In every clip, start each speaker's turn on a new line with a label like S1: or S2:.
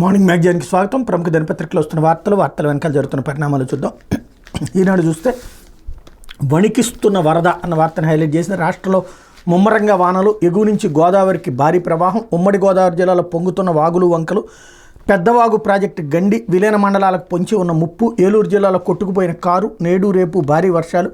S1: Morning మ్యాగజైన్కి స్వాగతం. ప్రముఖ దినపత్రికలో వస్తున్న వార్తల వెనకాల జరుగుతున్న పరిణామాలు చూద్దాం. ఈనాడు చూస్తే వణికిస్తున్న వరద అన్న వార్తను హైలైట్ చేసిన రాష్ట్రంలో ముమ్మరంగా వానలు, ఎగువ నుంచి గోదావరికి భారీ ప్రవాహం, ఉమ్మడి గోదావరి జిల్లాలో పొంగుతున్న వాగులు వంకలు, పెద్దవాగు ప్రాజెక్టు గండి, విలీన మండలాలకు పొంచి ఉన్న ముప్పు, ఏలూరు జిల్లాలో కొట్టుకుపోయిన కారు, నేడు రేపు భారీ వర్షాలు,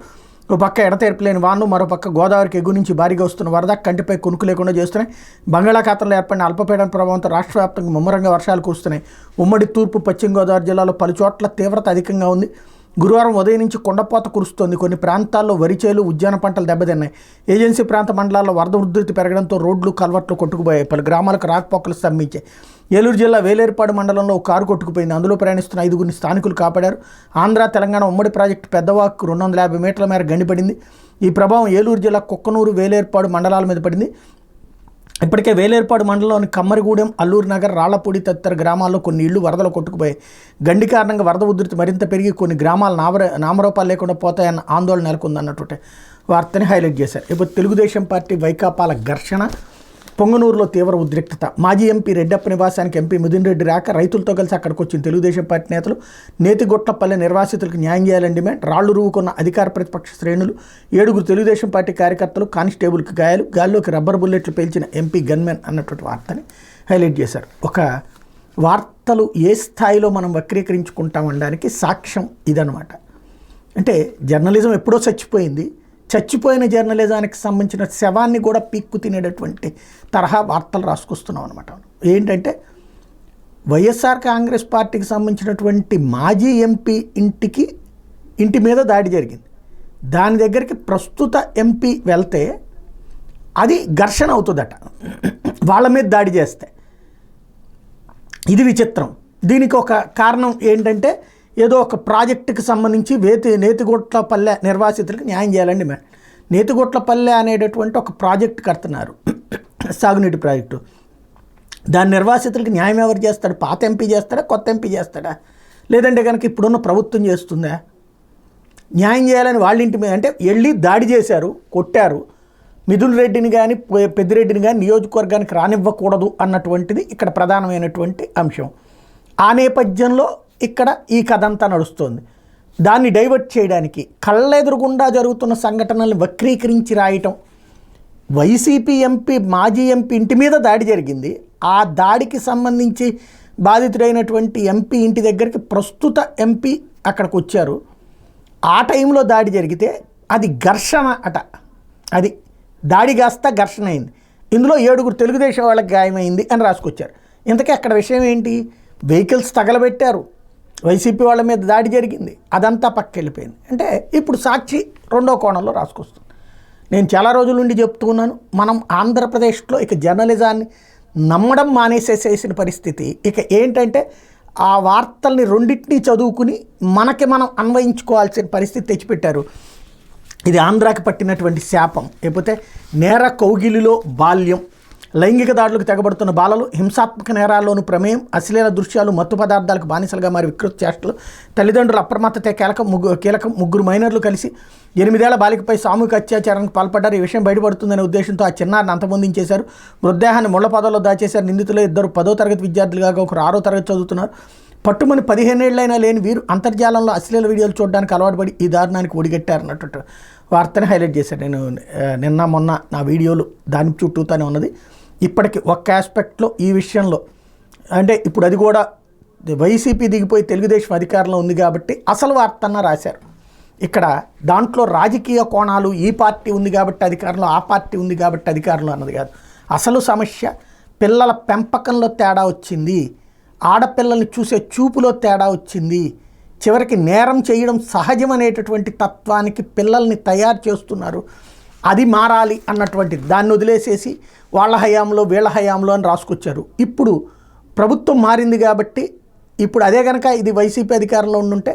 S1: ఒక పక్క ఎడతెరపలేని వానలు, మరోపక్క గోదావరికి ఎగువ నుంచి భారీగా వస్తున్న వరద కంటిపై కొనుక్కు లేకుండా చేస్తున్నాయి. బంగాళాఖాతంలో ఏర్పడిన అల్పపీడన ప్రభావంతో రాష్ట్ర వ్యాప్తంగా ముమ్మరంగా వర్షాలు కురుస్తున్నాయి. ఉమ్మడి తూర్పు పశ్చిమ గోదావరి జిల్లాలో పలు చోట్ల తీవ్రత అధికంగా ఉంది. గురువారం ఉదయం నుంచి కొండపోత కురుస్తోంది. కొన్ని ప్రాంతాల్లో వరిచేలు, ఉద్యాన పంటలు దెబ్బతిన్నాయి. ఏజెన్సీ ప్రాంత మండలాల్లో వరద ఉధృతి పెరగడంతో రోడ్లు, కల్వర్ట్లు కొట్టుకుపోయాయి. పలు గ్రామాలకు రాకపోకలు స్తంభించాయి. ఏలూరు జిల్లా వేలేరుపాడు మండలంలో ఒక కారు కొట్టుకుపోయింది. అందులో ప్రయాణిస్తున్న 5గురిని స్థానికులు కాపాడారు. ఆంధ్ర, తెలంగాణ ఉమ్మడి ప్రాజెక్టు పెద్దవాకు 250 మీటర్ల మేర గండిపడింది. ఈ ప్రభావం ఏలూరు జిల్లా కుక్కనూరు, వేలేరుపాడు మండలాల మీద పడింది. ఇప్పటికే వేలేరుపాడు మండలంలోని కమ్మరిగూడెం, అల్లూరు నగర్, రాళ్లపూడి తదితర గ్రామాల్లో కొన్ని ఇళ్లు వరదలు కొట్టుకుపోయాయి. గండి కారణంగా వరద ఉధృతి మరింత పెరిగి కొన్ని గ్రామాలు నామరూపాలు లేకుండా పోతాయన్న ఆందోళన నెలకొందన్నట్టు వార్తని హైలైట్ చేశారు. ఇప్పుడు తెలుగుదేశం పార్టీ వైకాపాల ఘర్షణ, పొంగనూరులో తీవ్ర ఉద్రిక్తత. మాజీ ఎంపీ రెడ్డప్ప నివాసానికి ఎంపీ మిథున్ రెడ్డి రాక రైతులతో కలిసి అక్కడికి వచ్చిన తెలుగుదేశం పార్టీ నేతలు నేతిగొట్లపల్లె నిర్వాసితులకు న్యాయం చేయాలని డిమాండ్. రాళ్లు రువ్వుకున్న అధికార ప్రతిపక్ష శ్రేణులు, 7గురు తెలుగుదేశం పార్టీ కార్యకర్తలు, కానిస్టేబుల్కి గాయాలు, గాల్లోకి రబ్బర్ బుల్లెట్లు పేల్చిన ఎంపీ గన్మెన్ అన్నటువంటి వార్తని హైలైట్ చేశారు. ఒక వార్తలు ఏ స్థాయిలో మనం వక్రీకరించుకుంటామనడానికి సాక్ష్యం ఇదనమాట. అంటే జర్నలిజం ఎప్పుడో చచ్చిపోయింది. చచ్చిపోయిన జర్నలిజానికి సంబంధించిన శవాన్ని కూడా పీక్కు తినేటటువంటి తరహా వార్తలు రాసుకొస్తున్నాం అనమాట. ఏంటంటే వైఎస్ఆర్ కాంగ్రెస్ పార్టీకి సంబంధించినటువంటి మాజీ ఎంపీ ఇంటి మీద దాడి జరిగింది. దాని దగ్గరికి ప్రస్తుత ఎంపీ వెళ్తే అది ఘర్షణ అవుతుందట, వాళ్ళ మీద దాడి చేస్తే. ఇది విచిత్రం. దీనికి ఒక కారణం ఏంటంటే ఏదో ఒక ప్రాజెక్టుకి సంబంధించి నేతిగొట్లపల్లె నిర్వాసితులకు న్యాయం చేయాలండి. నేతిగొట్లపల్లె అనేటటువంటి ఒక ప్రాజెక్టు కడుతున్నారు, సాగునీటి ప్రాజెక్టు. దాని నిర్వాసితులకు న్యాయం ఎవరు చేస్తాడు? పాత ఎంపీ చేస్తాడా, కొత్త ఎంపీ చేస్తాడా? లేదంటే కనుక ఇప్పుడున్న ప్రభుత్వం చేస్తుందా? న్యాయం చేయాలని వాళ్ళ ఇంటి మీద అంటే వెళ్ళి దాడి చేశారు, కొట్టారు. మిథున్ రెడ్డిని కానీ పెద్దిరెడ్డిని కానీ నియోజకవర్గానికి రానివ్వకూడదు అన్నటువంటిది ఇక్కడ ప్రధానమైనటువంటి అంశం. ఆ నేపథ్యంలో ఇక్కడ ఈ కథ అంతా నడుస్తోంది. దాన్ని డైవర్ట్ చేయడానికి కళ్ళెదురుగుండా జరుగుతున్న సంఘటనల్ని వక్రీకరించి రాయటం. వైసీపీ ఎంపీ, మాజీ ఎంపీ ఇంటి మీద దాడి జరిగింది. ఆ దాడికి సంబంధించి బాధితుడైనటువంటి ఎంపీ ఇంటి దగ్గరికి ప్రస్తుత ఎంపీ అక్కడికి వచ్చారు. ఆ టైంలో దాడి జరిగితే అది ఘర్షణ అట. అది దాడి కాస్త ఘర్షణ అయింది. ఇందులో 7గురు తెలుగుదేశం వాళ్ళకి గాయమైంది అని రాసుకొచ్చారు. ఇంతకీ అక్కడ విషయం ఏంటి? వెహికల్స్ తగలబెట్టారు, వైసీపీ వాళ్ళ మీద దాడి జరిగింది, అదంతా పక్కకెళ్ళిపోయింది. అంటే ఇప్పుడు సాక్షి రెండో కోణంలో రాసుకొస్తుంది. నేను చాలా రోజుల నుండి చెప్తూ ఉన్నాను, మనం ఆంధ్రప్రదేశ్లో ఇక జర్నలిజాన్ని నమ్మడం మానేసేసేసిన పరిస్థితి. ఇక ఏంటంటే ఆ వార్తల్ని రెండింటినీ చదువుకుని మనకి మనం అన్వయించుకోవాల్సిన పరిస్థితి తెచ్చిపెట్టారు. ఇది ఆంధ్రాకి పట్టినటువంటి శాపం. లేకపోతే నేర కౌగిలిలో బాల్యం, లైంగిక దాడులకు తెగబడుతున్న బాలలు, హింసాత్మక నేరాల్లోనూ ప్రమేయం, అశ్లీల దృశ్యాలు, మత్తు పదార్థాలకు బానిసలుగా మారి వికృత చేష్టలు, తల్లిదండ్రుల అప్రమత్తతే కీలకం. 3 మైనర్లు కలిసి 8 ఏళ్ల బాలికపై సామూహిక అత్యాచారానికి పాల్పడ్డారు. ఈ విషయం బయటపడుతుందనే ఉద్దేశంతో ఆ చిన్నారిని అంతమొందించేశారు. మృతదేహాన్ని ముళ్ల పొదల్లో దాచేశారు. నిందితులు 2 10వ తరగతి విద్యార్థులుగా, ఒకరు 6వ తరగతి చదువుతున్నారు. పట్టుమని 15 ఏళ్లైనా లేని వీరు అంతర్జాలంలో అశ్లీల వీడియోలు చూడడానికి అలవాటు పడి ఈ దారుణానికి ఒడిగట్టారన్నట్టు వార్తని హైలైట్ చేశారు. నేను నిన్న మొన్న నా వీడియోలు దాని చుట్టూతానే ఉన్నది. ఇప్పటికి ఒక్క ఆస్పెక్ట్లో ఈ విషయంలో అంటే ఇప్పుడు అది కూడా వైసీపీ దిగిపోయి తెలుగుదేశం అధికారంలో ఉంది కాబట్టి అసలు వార్తన్న రాశారు. ఇక్కడ దాంట్లో రాజకీయ కోణాలు, ఈ పార్టీ ఉంది కాబట్టి అధికారంలో, ఆ పార్టీ ఉంది కాబట్టి అధికారంలో అన్నది కాదు. అసలు సమస్య పిల్లల పెంపకంలో తేడా వచ్చింది, ఆడపిల్లల్ని చూసే చూపులో తేడా వచ్చింది. చివరికి నేరం చేయడం సహజం అనేటటువంటి తత్వానికి పిల్లల్ని తయారు చేస్తున్నారు. అది మారాలి అన్నటువంటిది. దాన్ని వదిలేసేసి వాళ్ళ హయాంలో వీళ్ళ హయాంలో అని రాసుకొచ్చారు. ఇప్పుడు ప్రభుత్వం మారింది కాబట్టి ఇప్పుడు అదే కనుక ఇది వైసీపీ అధికారంలో ఉండుంటే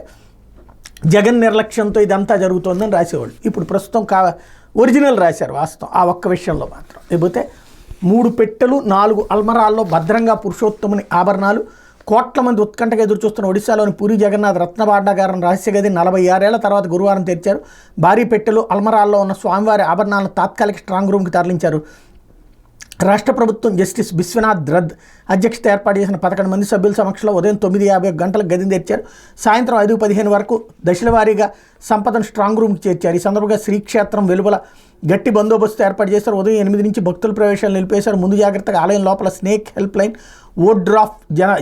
S1: జగన్ నిర్లక్ష్యంతో ఇదంతా జరుగుతోందని రాసేవాళ్ళు. ఇప్పుడు ప్రస్తుతం ఒరిజినల్ రాశారు వాస్తవం ఆ ఒక్క విషయంలో మాత్రం. లేకపోతే 3 పెట్టెలు 4 అల్మరాల్లో భద్రంగా పురుషోత్తముని ఆభరణాలు, కోట్ల మంది ఉత్కంఠగా ఎదురుచూస్తున్న ఒడిశాలోని పూరి జగన్నాథ్ రత్నభాండాగారం రహస్య గది 46 ఏళ్ల తర్వాత గురువారం తెరిచారు. భారీ పెట్టెలు, అల్మరాల్లో ఉన్న స్వామివారి ఆభరణాలను తాత్కాలిక స్ట్రాంగ్ రూమ్కి తరలించారు. రాష్ట్ర ప్రభుత్వం జస్టిస్ బిశ్వనాథ్ రథ్ అధ్యక్షత ఏర్పాటు చేసిన 11 మంది సభ్యుల సమక్షంలో ఉదయం 9:50 గంటలకు గదిని తెరిచారు. సాయంత్రం 5:15 వరకు దశల వారీగా సంపదను స్ట్రాంగ్ రూమ్కి చేర్చారు. ఈ సందర్భంగా శ్రీక్షేత్రం వెలుపల గట్టి బందోబస్తు ఏర్పాటు చేశారు. ఉదయం 8 నుంచి భక్తుల ప్రవేశాలు నిలిపేశారు. ముందు జాగ్రత్తగా ఆలయం లోపల స్నేక్ హెల్ప్ లైన్, ఓడ్రాఫ్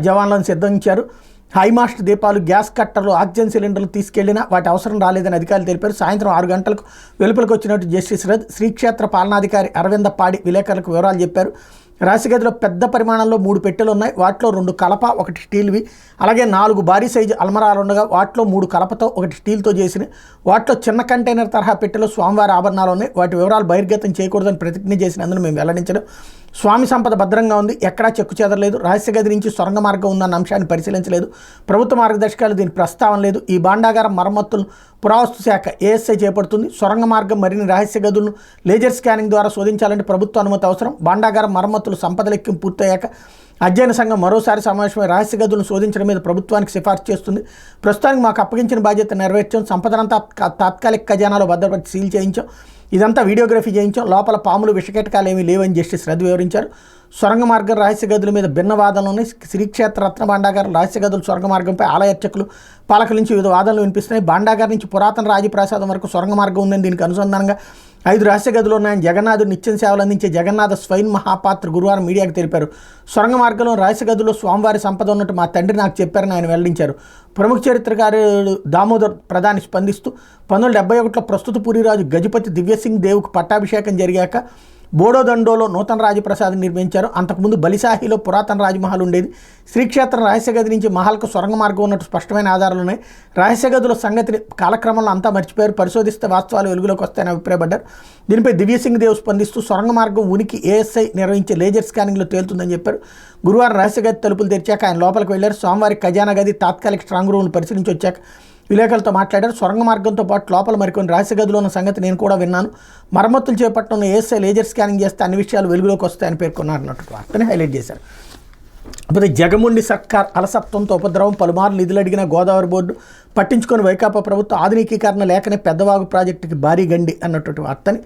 S1: జవాన్లను సిద్ధంచారు. హైమాస్ట్ దీపాలు, గ్యాస్ కట్టర్లు, ఆక్సిజన్ సిలిండర్లు తీసుకెళ్లినా వాటి అవసరం రాలేదని అధికారులు తెలిపారు. సాయంత్రం 6 గంటలకు వెలుపలకు వచ్చినట్టు జస్టిస్ రథ్ శ్రీక్షేత్ర పాలనాధికారి అరవింద పాడి విలేకరులకు వివరాలు చెప్పారు. రాశిగదిలో పెద్ద పరిమాణంలో 3 పెట్టెలు ఉన్నాయి. వాటిలో 2 కలప, 1 స్టీల్వి, అలాగే 4 భారీ సైజు అల్మరాలు ఉండగా వాటిలో 3 కలపతో 1 స్టీల్తో చేసిన వాటిలో చిన్న కంటైనర్ తరహా పెట్టెలో స్వామివారి ఆభరణాలు ఉన్నాయి. వాటి వివరాలు బహిర్గతం చేయకూడదని ప్రతిజ్ఞ చేసినందుకు మేము వెల్లడించడం. స్వామి సంపద భద్రంగా ఉంది, ఎక్కడా చెక్కు చెదరలేదు. రహస్య గది నుంచి సొరంగ మార్గం ఉందన్న అంశాన్ని పరిశీలించలేదు. ప్రభుత్వ మార్గదర్శకాలు దీని ప్రస్తావన లేదు. ఈ భాండాగారం మరమ్మతులను పురావస్తు శాఖ ఏఎస్ఐ చేపడుతుంది. సొరంగ మార్గం మరిన్ని రహస్య గదులను లేజర్ స్కానింగ్ ద్వారా శోధించాలంటే ప్రభుత్వ అనుమతి అవసరం. భాండాగారం మరమ్మతులు సంపద లెక్కింపు పూర్తయ్యాక అధ్యయన సంఘం మరోసారి సమావేశమై రహస్య గదులను శోధించడం మీద ప్రభుత్వానికి సిఫార్సు చేస్తుంది. ప్రస్తుతానికి మాకు అప్పగించిన బాధ్యత నెరవేర్చాం. సంపదనంతా తాత్కాలిక ఖజానాలో భద్రపరిచి సీల్ చేయించాం. ఇదంతా వీడియోగ్రఫీ చేయించాం. లోపల పాములు, విషకీటకాలు ఏమీ లేవని జస్టిస్ రథ్ వివరించారు. సొరంగ మార్గం, రహస్య గదుల మీద భిన్న వాదనలు. శ్రీక్షేత్ర రత్న భాండాగారం, రహస్య గదులు, సొరంగ మార్గంపై ఆలయ అర్చకులు, పాలకుల నుంచి వివిధ వాదనలు వినిపిస్తున్నాయి. భాండాగారం నుంచి పురాతన రాజప్రాసాదం వరకు సొరంగ మార్గం ఉందని, దీనికి అనుసంధానంగా 5 రహస్య గదులు ఉన్నాయని జగన్నాథుడు నిత్యం సేవలు అందించే జగన్నాథ స్వైన్ మహాపాత్ర గురువారం మీడియాకు తెలిపారు. సొరంగ మార్గంలో రహస్య గదుల్లో స్వామివారి సంపద ఉన్నట్టు మా తండ్రి నాకు చెప్పారని ఆయన వెల్లడించారు. ప్రముఖ చరిత్రకారుడు దామోదర్ ప్రధాని స్పందిస్తూ 1971లో ప్రస్తుత పూరిరాజు గజపతి దివ్యసింగ్ దేవుకు పట్టాభిషేకం జరిగాక బోడోదండోలో నూతన రాజప్రసాదం నిర్మించారు. అంతకుముందు బలిసాహిలో పురాతన రాజమహల్ ఉండేది. శ్రీక్షేత్రం రహస్య గది నుంచి మహల్కు సొరంగ మార్గం ఉన్నట్టు స్పష్టమైన ఆధారాలు ఉన్నాయి. రహస్య గదుల సంగతిని కాలక్రమంలో అంతా మర్చిపోయారు. పరిశోధిస్తే వాస్తవాలు వెలుగులోకి వస్తాయని అభిప్రాయపడ్డారు. దీనిపై దివ్యసింగ్ దేవ్ స్పందిస్తూ సొరంగ మార్గం ఉనికి ఏఎస్ఐ నిర్వహించే లేజర్ స్కానింగ్లో తేలుతుందని చెప్పారు. గురువారం రహస్య గది తలుపులు తెరిచాక ఆయన లోపలికి వెళ్లారు. సోమవారి ఖజానా గది, తాత్కాలిక స్ట్రాంగ్ రూమ్ను పరిశీలించి వచ్చాక విలేకరులతో మాట్లాడారు. సొరంగ మార్గంతో పాటు లోపల మరికొన్ని రహస్య గదిలో ఉన్న సంగతి నేను కూడా విన్నాను. మరమ్మతులు చేపట్టడం ఏఎస్ఐ లేజర్ స్కానింగ్ చేస్తే అన్ని విషయాలు వెలుగులోకి వస్తాయని పేర్కొన్నారు అన్నట్టు వార్తని హైలైట్ చేశారు. అయితే జగముండి సర్కార్ అలసత్వంతో ఉపద్రవం, పలుమార్లు నిధులు అడిగిన గోదావరి బోర్డు పట్టించుకొని వైకాపా ప్రభుత్వం ఆధునికీకరణ లేకనే పెద్దవాగు ప్రాజెక్టుకి భారీ గండి అన్నటువంటి వార్తని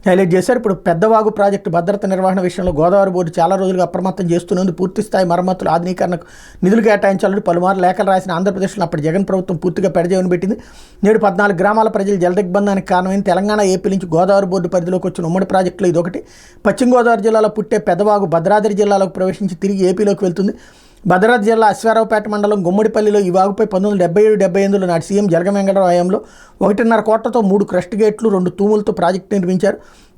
S1: హైలైట్ చేశారు. ఇప్పుడు పెద్దవాగు ప్రాజెక్టు భద్రత నిర్వహణ విషయంలో గోదావరి బోర్డు చాలా రోజులుగా అప్రమత్తం చేస్తున్నందు పూర్తిస్థాయి మరమ్మతులు, ఆధునీకరణకు నిధులు కేటాయించాలని పలుమార్లు లేఖలు రాసిన ఆంధ్రప్రదేశ్లో అప్పటి జగన్ ప్రభుత్వం పూర్తిగా పెడజేవని పెట్టింది. నేడు 14 గ్రామాల ప్రజలు జలదిగ్బంధానికి కారణమైన తెలంగాణ, ఏపీ నుంచి గోదావరి బోర్డు పరిధిలోకి వచ్చిన ఉమ్మడి ప్రాజెక్టులో ఇదొకటి. పశ్చిమ గోదావరి జిల్లాలో పుట్టే పెద్దవాగు భద్రాద్రి జిల్లాలోకి ప్రవేశించి తిరిగి ఏపీలోకి వెళ్తుంది. భద్రాద్రి జిల్లా అశ్వారావుపేట మండలం గుమ్మడిపల్లిలో ఈ వాగుపై 1977-78 నాటి సీఎం జలగం వెంకటరావు హయాంలో 1.5 కోట్లతో 3 క్రస్ట్ గేట్లు, 2 తూములతో ప్రాజెక్టు నిర్మించారు.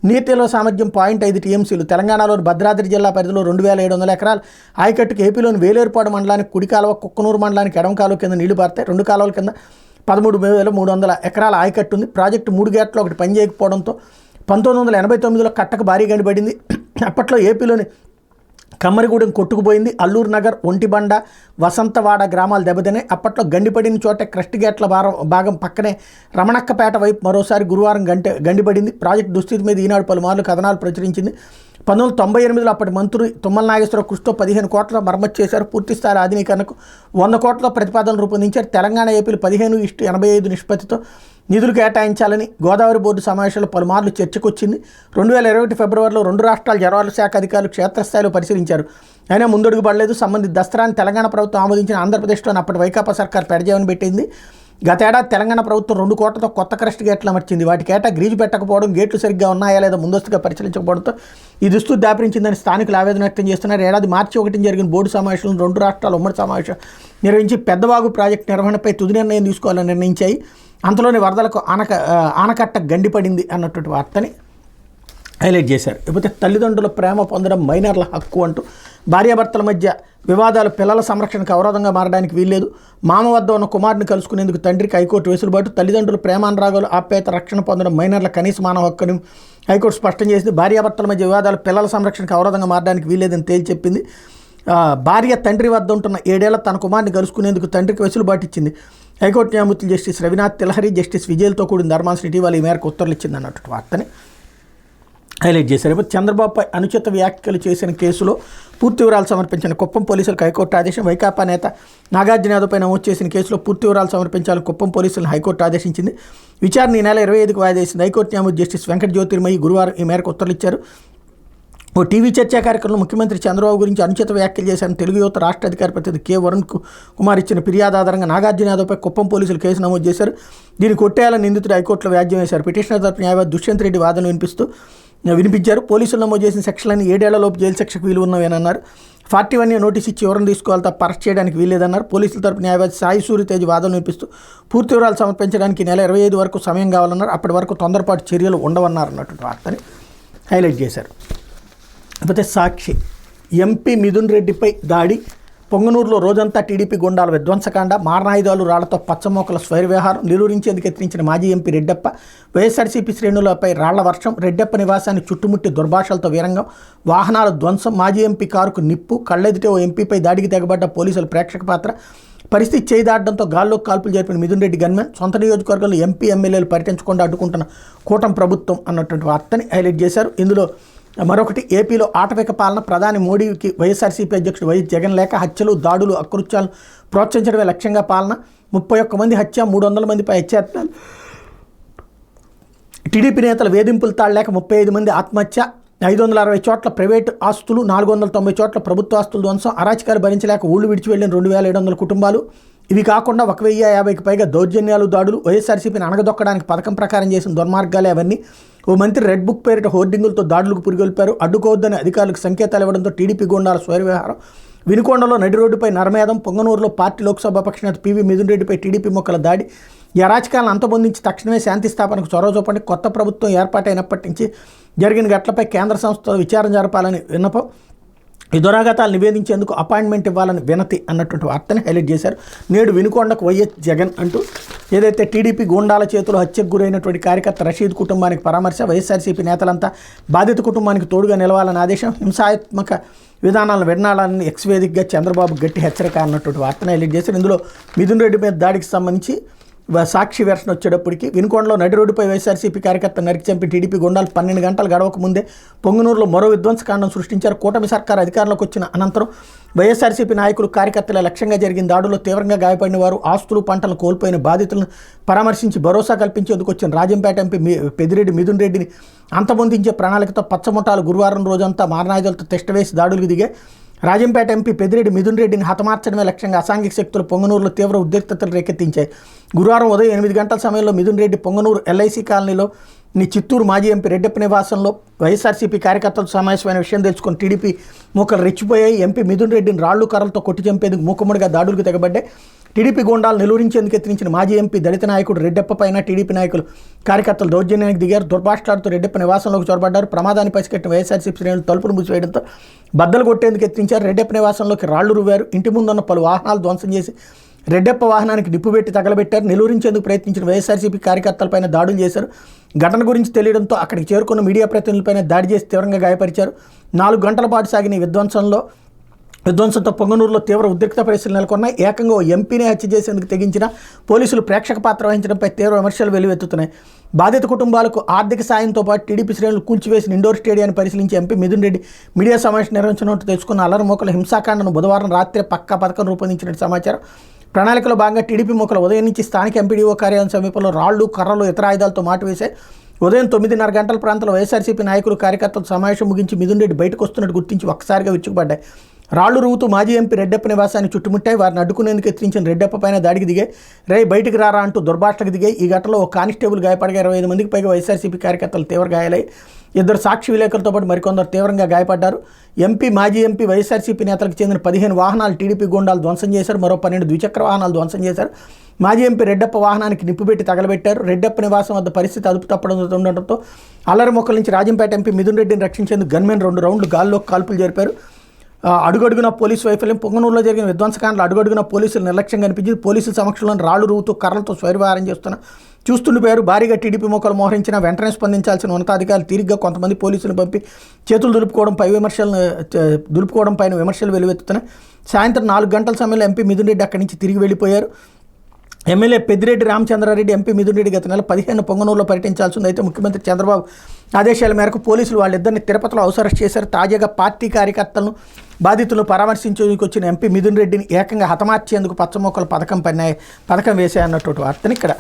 S1: నీటిలో సామర్థ్యం 0.5 టీఎంసీలు. తెలంగాణలోని భద్రాద్రి జిల్లా పరిధిలో 2700 ఎకరాలు ఆయకట్టుకు, ఏపీలోని వేలేరుపాడు మండలానికి కుడి కాలువ, కుక్కనూరు మండలానికి ఎడమ కాలువ కింద నీళ్లు పారుతాయి. 2 కాలువల కింద 13,300 ఎకరాల ఆయకట్టు ఉంది. ప్రాజెక్టు 3 గేట్లు ఒకటి పనిచేయకపోవడంతో 1989లో కట్టకు భారీ గండిపడింది. అప్పట్లో ఏపీలోని కమ్మరిగూడెం కొట్టుకుపోయింది. అల్లూరు నగర్, ఒంటిబండ, వసంతవాడ గ్రామాలు దెబ్బతిన్నాయి. అప్పట్లో గండిపడిన చోట క్రస్ట్ గేట్ల భాగం పక్కనే రమణక్కపేట వైపు మరోసారి గురువారం గండిపడింది. ప్రాజెక్టు దుస్థితి మీద ఈనాడు పలుమార్లు కథనాలు ప్రచురించింది. 1998లో అప్పటి మంత్రి తుమ్మల నాగేశ్వరరావు కృషితో 15 కోట్ల మరమ్మతు చేశారు. పూర్తిస్థాయి ఆధునీకరణకు 100 కోట్ల ప్రతిపాదనలు రూపొందించారు. తెలంగాణ, ఏపీలు 15:85 నిష్పత్తితో నిధులు కేటాయించాలని గోదావరి బోర్డు సమావేశంలో పలుమార్లు చర్చకొచ్చింది. 2021 ఫిబ్రవరిలో 2 రాష్ట్రాల జలవనరుల శాఖ అధికారులు క్షేత్రస్థాయిలో పరిశీలించారు. అయినా ముందడుగు పడలేదు. సంబంధిత దస్త్రాన్ని తెలంగాణ ప్రభుత్వం ఆమోదించిన ఆంధ్రప్రదేశ్లోని అప్పటి వైకాపా సర్కార్ పెడజేవని పెట్టింది. గతేడాది తెలంగాణ ప్రభుత్వం 2 కోట్లతో కొత్త క్రస్ట్ గేట్లు అమర్చింది. వాటి కేటా గ్రీజు పెట్టకపోవడం, గేట్లు సరిగ్గా ఉన్నాయా లేదా ముందస్తుగా పరిశీలించకపోవడంతో ఈ దుస్థితి దాపరించిందని స్థానికులు ఆవేదన వ్యక్తం చేస్తున్నారు. ఏడాది మార్చి 1 జరిగిన బోర్డు సమావేశంలో 2 రాష్ట్రాల ఉమ్మడి సమావేశం నిర్వహించి పెద్దవాగు ప్రాజెక్టు నిర్వహణపై తుది నిర్ణయం తీసుకోవాలని నిర్ణయించాయి. అంతలోని వరదలకు ఆనకట్ట గండిపడింది అన్నటువంటి వార్తని హైలైట్ చేశారు. ఇకపోతే తల్లిదండ్రుల ప్రేమ పొందడం మైనర్ల హక్కు అంటూ భార్యాభర్తల మధ్య వివాదాలు పిల్లల సంరక్షణకు అవరోధంగా మారడానికి వీల్లేదు. మామ వద్ద ఉన్న కుమారుని కలుసుకునేందుకు తండ్రికి హైకోర్టు వెసులుబాటు. తల్లిదండ్రులు ప్రేమానురాగాలు, ఆప్యాయత, రక్షణ పొందడం మైనర్ల కనీస మానవ హక్కుని హైకోర్టు స్పష్టం చేసింది. భార్యాభర్తల మధ్య వివాదాలు పిల్లల సంరక్షణకు అవరోధంగా మారడానికి వీల్లేదని తేల్చి చెప్పింది. భార్య తండ్రి వద్ద ఉంటున్న 7 ఏళ్ల తన కుమారుని కలుసుకునేందుకు తండ్రికి వెసులుబాటు ఇచ్చింది. హైకోర్టు న్యాయమూర్తులు జస్టిస్ రవినాథ్ తిలహరి, జస్టిస్ విజయల్తో కూడిన ధర్మాసనం ఇటీవల ఈ మేరకు ఉత్తర్వులు ఇచ్చింది అన్నట్టు వార్తని హైలైట్ చేశారు. ఇప్పుడు చంద్రబాబుపై అనుచిత వ్యాఖ్యలు చేసిన కేసులో పూర్తి వివరాలు సమర్పించిన కుప్పం పోలీసులకు హైకోర్టు ఆదేశం. వైకాపా నేత నాగార్జున యాదవ్పై నమోదు చేసిన కేసులో పూర్తి వివరాలు సమర్పించాలని కుప్పం పోలీసులను హైకోర్టు ఆదేశించింది. విచారణ ఈ నెల 25కి వాయిదా వేసింది. హైకోర్టు న్యాయమూర్తి జస్టిస్ వెంకట జ్యోతిర్మయి గురువారం ఈ మేరకు ఉత్తర్వులు ఇచ్చారు. ఓ టీవీ చర్చా కార్యక్రమంలో ముఖ్యమంత్రి చంద్రబాబు గురించి అనుచిత వ్యాఖ్యలు చేశారని తెలుగు యువత రాష్ట్ర అధికార ప్రతినిధి కె వరుణ్ కుమార్ ఇచ్చిన ఫిర్యాదు ఆధారంగా నాగార్జున యాదవ్పై కుప్పం పోలీసులు కేసు నమోదు చేశారు. దీన్ని కొట్టేయాలని నిందితుడు హైకోర్టులో వ్యాజ్యం వేశారు. పిటిషనర్ తరపు న్యాయవాది దుష్యంత్ రెడ్డి వాదన వినిపించారు. పోలీసులు నమోదు చేసిన సెక్షన్లన్నీ 7 ఏళ్లలోపు జైలు శిక్షకు వీలు ఉన్నవేనన్నారు. 41 నోటీస్ ఇచ్చి ఎవరిని తీసుకోవాలి తప్ప అరెస్ట్ చేయడానికి వీల్లేదన్నారు. పోలీసుల తరపు న్యాయవాది సాయి సూర్యతేజ్ వాదన వినిపిస్తూ పూర్తి వివరాలు సమర్పించడానికి నెల 25 వరకు సమయం కావాలన్నారు. అప్పటి వరకు తొందరపాటు చర్యలు ఉండవన్నారు అన్నటువంటి వార్తని హైలైట్ చేశారు. లేకపోతే సాక్షి ఎంపీ మిథున్ రెడ్డిపై దాడి, పొంగనూరులో రోజంతా టీడీపీ గుండాల విధ్వంసకాండ, మారణాయుధాలు రాళ్లతో పచ్చమోకల స్వైర వ్యవహారం, నిలువరించేందుకు యత్నించిన మాజీ ఎంపీ రెడ్డప్ప, వైఎస్ఆర్సీపీ శ్రేణులపై రాళ్ల వర్షం, రెడ్డప్ప నివాసాన్ని చుట్టుముట్టి దుర్భాషలతో వీరంగం, వాహనాల ధ్వంసం, మాజీ ఎంపీ కారుకు నిప్పు, కళ్ళెదిటే ఓ ఎంపీపై దాడికి తెగబడ్డ పోలీసుల ప్రేక్షక పాత్ర, పరిస్థితి చేయిదాడడంతో గాల్లోకి కాల్పులు జరిపిన మిథున్ రెడ్డి గన్మెన్, సొంత నియోజకవర్గంలో ఎంపీ ఎమ్మెల్యేలు పర్యటించకుండా అడ్డుకుంటున్న కూటమి ప్రభుత్వం అన్నటువంటి వార్తని హైలైట్ చేశారు. ఇందులో మరొకటి, ఏపీలో ఆటవిక పాలన, ప్రధాని మోడీకి వైఎస్ఆర్సీపీ అధ్యక్షుడు వైఎస్ జగన్ లేక హత్యలు, దాడులు, అకృత్యాలను ప్రోత్సహించడమే లక్ష్యంగా పాలన, 31 మంది హత్య, 300 మందిపై హత్యాయత్నాలు, టీడీపీ నేతల వేధింపులు తాళలేక 35 మంది ఆత్మహత్య, 560 చోట్ల ప్రైవేటు ఆస్తులు, 490 చోట్ల ప్రభుత్వ ఆస్తులు ధ్వంసం, అరాచకాలు భరించలేక ఊళ్ళు విడిచి వెళ్లిన 2700 కుటుంబాలు. ఇవి కాకుండా 1050కి పైగా దౌర్జన్యాలు, దాడులు, వైఎస్ఆర్సీపీని అణగదొక్కడానికి పథకం ప్రకారం చేసిన దుర్మార్గాలే అవన్నీ. ఓ మంత్రి రెడ్ బుక్ పేరిట హోర్డింగులతో దాడులకు పురిగొల్పారు. అడ్డుకోవద్దని అధికారులకు సంకేతాలు ఇవ్వడంతో టీడీపీ గుండాల స్వైర వ్యవహారం. వినుకొండలో నడి రోడ్డుపై నరమేధం, పొంగనూరులో పార్టీ లోక్సభ పక్షనేత పివి మిథున్ రెడ్డిపై టీడీపీ మొక్కల దాడి. ఈ అరాచకాలను అంతమొందించి తక్షణమే శాంతి స్థాపనకు చొరవ చూపండి. కొత్త ప్రభుత్వం ఏర్పాటైనప్పటి నుంచి జరిగిన ఘటనలపై కేంద్ర సంస్థలు విచారణ జరపాలని విన్నపం. ఈ దురాఘాతాలు నివేదించేందుకు అపాయింట్మెంట్ ఇవ్వాలని వినతి అన్నటువంటి వార్తని హైలైట్ చేశారు. నేడు వినుకొండకు వైఎస్ జగన్ అంటూ ఏదైతే టీడీపీ గూండాల చేతులు హత్యకు గురైనటువంటి కార్యకర్త రషీద్ కుటుంబానికి పరామర్శ, వైఎస్ఆర్సీపీ నేతలంతా బాధిత కుటుంబానికి తోడుగా నిలవాలని ఆదేశం, హింసాత్మక విధానాలను వినాలని ఎక్స్ వేదికగా చంద్రబాబు గట్టి హెచ్చరిక అన్నటువంటి వార్తను హైలైట్ చేశారు. ఇందులో మిథున్ రెడ్డి మీద దాడికి సంబంధించి సాక్షి వెర్షన్ వచ్చేటప్పటికి వినుకొండలో నడి రోడ్డుపై వైఎస్ఆర్సీపీ కార్యకర్త నరికి చంపి టీడీపీ గుండాలు 12 గంటలు గడవక ముందే పొంగనూరులో మరో విధ్వంసకాండం సృష్టించారు. కూటమి సర్కారు అధికారంలోకి వచ్చిన అనంతరం వైఎస్ఆర్సీపీ నాయకులు, కార్యకర్తల లక్ష్యంగా జరిగిన దాడుల్లో తీవ్రంగా గాయపడిన వారు, ఆస్తులు పంటలు కోల్పోయిన బాధితులను పరామర్శించి భరోసా కల్పించేందుకు వచ్చిన రాజంపేట ఎంపీ పెద్దిరెడ్డి మిథున్ రెడ్డిని అంతమొందించే ప్రణాళికతో పచ్చముఠాలు గురువారం రోజంతా మారణాయుధాలతో తిష్టవేసి దాడులకు దిగే. రాజంపేట ఎంపీ పెద్దిరెడ్డి మిథున్ రెడ్డిని హతమార్చడమే లక్ష్యంగా అసాంఘిక శక్తులు పొంగనూరులో తీవ్ర ఉద్రిక్తతలు రేకెత్తించాయి. గురువారం ఉదయం 8 గంటల సమయంలో మిథున్ రెడ్డి పొంగనూరు ఎల్ఐసి కాలనీలో చిత్తూరు మాజీ ఎంపీ రెడ్డప్ప నివాసంలో వైఎస్ఆర్సీపీ కార్యకర్తలు సమావేశమైన విషయం తెలుసుకుని టీడీపీ మూకలు రెచ్చిపోయాయి. ఎంపీ మిథున్ రెడ్డిని రాళ్లు కర్రలతో కొట్టి చంపేందుకు మూకుమ్మడిగా దాడులకు తెగబడ్డాయి. టీడీపీ గూండాలు నిలువరించేందుకు యత్నించిన మాజీ ఎంపీ దళిత నాయకుడు రెడ్డప్ప పైన టీడీపీ నాయకులు, కార్యకర్తలు దౌర్జన్యానికి దిగారు. దుర్భాషలాడుతూ రెడ్డప్ప నివాసంలోకి చొరబడ్డారు. ప్రమాదాన్ని పసిగట్టిన వైఎస్ఆర్సీపీ శ్రేణులు తలుపులు మూసివేయడంతో బద్దలు కొట్టేందుకు యత్నించారు. రెడ్డప్ప నివాసంలోకి రాళ్లు రువ్వారు. ఇంటి ముందున్న పలు వాహనాలు ధ్వంసం చేసి రెడ్డప్ప వాహనానికి నిప్పు పెట్టి తగలబెట్టారు. నిలువరించేందుకు ప్రయత్నించిన వైఎస్ఆర్సీపీ కార్యకర్తలపైన దాడులు చేశారు. ఘటన గురించి తెలియడంతో అక్కడికి చేరుకున్న మీడియా ప్రతినిధులపైన దాడి చేసి తీవ్రంగా గాయపరిచారు. 4 గంటల పాటు సాగిన విధ్వంసంతో పొంగనూరులో తీవ్ర ఉద్రిక్త పరిస్థితులు నెలకొన్నాయి. ఏకంగా ఓ ఎంపీని హత్య చేసేందుకు తెగించిన పోలీసులు ప్రేక్షక పాత్ర వహించడంపై తీవ్ర విమర్శలు వెల్లువెత్తుతున్నాయి. బాధిత కుటుంబాలకు ఆర్థిక సాయంతో పాటు టీడీపీ శ్రేణులు కూల్చివేసిన ఇండోర్ స్టేడియాన్ని పరిశీలించి ఎంపీ మిథున్ రెడ్డి మీడియా సమావేశం నిర్వహించినట్టు తెలుసుకున్న అల్లరిమూకల హింసాకాండను బుధవారం రాత్రి పక్కా పథకం రూపొందించినట్టు సమాచారం. ప్రణాళికలో భాగంగా టీడీపీ మూకలు ఉదయం నుంచి స్థానిక ఎంపీడీఓ కార్యాలయం సమీపంలో రాళ్లు, కర్రలు, ఇతర ఆయుధాలతో మాటు వేశాయి. ఉదయం 9:30 గంటల ప్రాంతంలో వైఎస్ఆర్సీపీ నాయకులు, కార్యకర్తలు సమావేశం ముగించి మిథున్ రెడ్డి బయటకు వస్తున్నట్టు గుర్తించి ఒక్కసారిగా విరుచుకుపడ్డాయి. రాళ్లు రువుతూ మాజీ ఎంపీ రెడ్డప్ప నివాసాన్ని చుట్టుముట్టాయి. వారిని అడ్డుకునేందుకు యత్నించిన రెడ్డప్ప పైన దాడికి దిగాయి. బయటికి రారా అంటూ దుర్భాషలకు దిగాయి. ఈ ఘటనలో ఒక కానిస్టేబుల్ గాయపడగా 25 మందికి పైగా వైఎస్ఆర్సీపీ కార్యకర్తలు తీవ్ర గాయాలై 2 సాక్షి విలేకరులతో పాటు మరికొందరు తీవ్రంగా గాయపడ్డారు. మాజీ ఎంపీ వైఎస్ఆర్సీపీ నేతలకు చెందిన 15 వాహనాలు టీడీపీ గూండాలు ధ్వంసం చేశారు. మరో 12 ద్విచక్ర వాహనాలు ధ్వంసం చేశారు. మాజీ ఎంపీ రెడ్డప్ప వాహనానికి నిప్పు పెట్టి తగలబెట్టారు. రెడ్డప్ప నివాసం వద్ద పరిస్థితి అదుపు తప్పడంతో అల్లరి మొక్కల నుంచి రాజంపేట ఎంపీ మిథున్ రెడ్డిని రక్షించేందుకు గన్మెన్ 2 రౌండ్లు గాల్లోకి కాల్పులు జరిపారు. అడుగడుగున పోలీసు వైఫల్యం. పొంగనూరులో జరిగిన విధ్వంసకాండలు అడుగడుగున పోలీసులు నిర్లక్ష్యం కనిపించింది. పోలీసుల సమక్షంలో రాళ్లు రువుతూ కర్రలతో స్వైరవ్యవహారం చూస్తుండిపోయారు. భారీగా టీడీపీ మొక్కలు మోహరించిన వెంటనే స్పందించాల్సిన ఉన్నతాధికారులు తీరిగ్గా కొంతమంది పోలీసులు పంపి చేతులు దులుపుకోవడంపైన విమర్శలు వెలువెత్తుతున్నాయి. సాయంత్రం 4 గంటల సమయంలో ఎంపీ మిథున్ రెడ్డి అక్కడి నుంచి తిరిగి వెళ్ళిపోయారు. ఎమ్మెల్యే పెద్దిరెడ్డి రామచంద్రారెడ్డి, ఎంపీ మిథున్ రెడ్డి గత నెల 15 పొంగనూరులో పర్యటించాల్సింది. అయితే ముఖ్యమంత్రి చంద్రబాబు ఆదేశాల మేరకు పోలీసులు వాళ్ళిద్దరిని తిరుపతిలో అరెస్ట్ చేశారు. తాజాగా పార్టీ కార్యకర్తలను, బాధితులను పరామర్శించేందుకు వచ్చిన ఎంపీ మిథున్ రెడ్డిని ఏకంగా హతమార్చేందుకు పచ్చమొక్కల పథకం వేశాయన్నటువంటి వార్తని ఇక్కడ